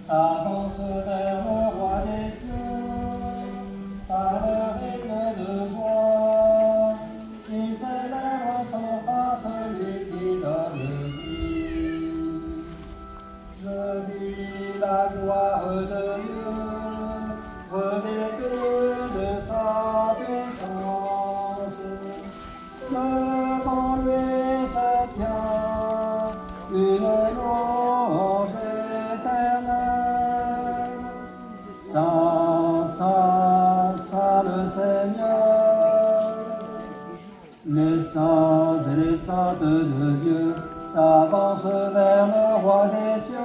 s'avance vers le roi des cieux, par le rythme de joie. Il célèbre sans fin celui qui donne vie. Je vis la gloire de Dieu, revêtue de sa puissance. Devant lui se tient une louange éternelle. Saint, Saint, Saint le Seigneur. Les saints et les saintes de Dieu s'avancent vers le roi des cieux.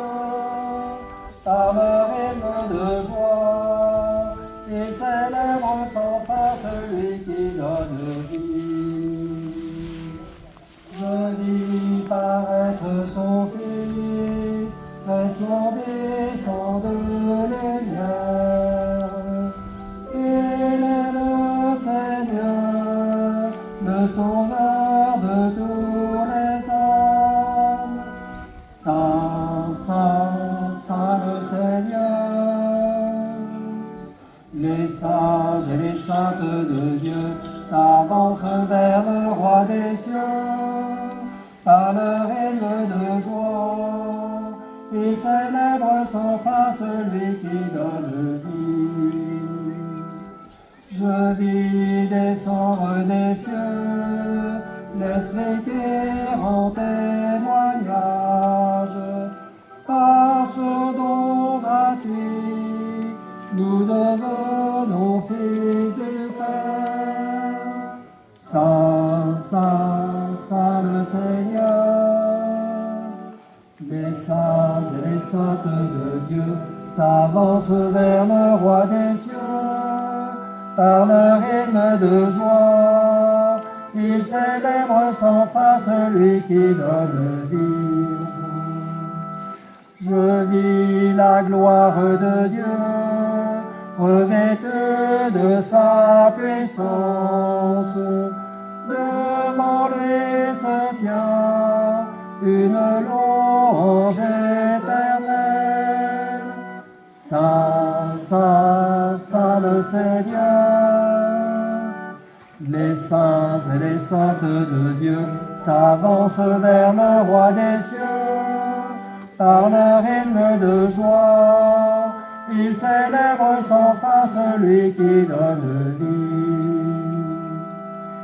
Par le rythme de joie, ils célèbrent sans fin celui qui donne vie. Je vis paraître son Fils, resplendissant de lumière. Il est le Seigneur, le Sauveur de tous les hommes. Saint, Saint, Saint le Seigneur. Les saints et les saintes de Dieu s'avancent vers le roi des cieux. Par le rythme de joie, ils célèbrent sans fin celui qui donne vie. Je vis descendre des cieux l'Esprit qui rend témoignage par ce don gratuit. Nous devenons fils du Père. Saint, Saint, Saint le Seigneur. Les saints et les saintes de Dieu s'avancent vers le roi des cieux. Par le rythme de joie, ils célèbrent sans fin celui qui donne vie. Je vis la gloire de Dieu, revêtue de sa puissance. Devant lui se tient une louange éternelle. Saint, Saint, Saint le Seigneur. Les saints et les saintes de Dieu s'avancent vers le roi des cieux. Par le rythme de joie, ils célèbrent sans fin celui qui donne vie.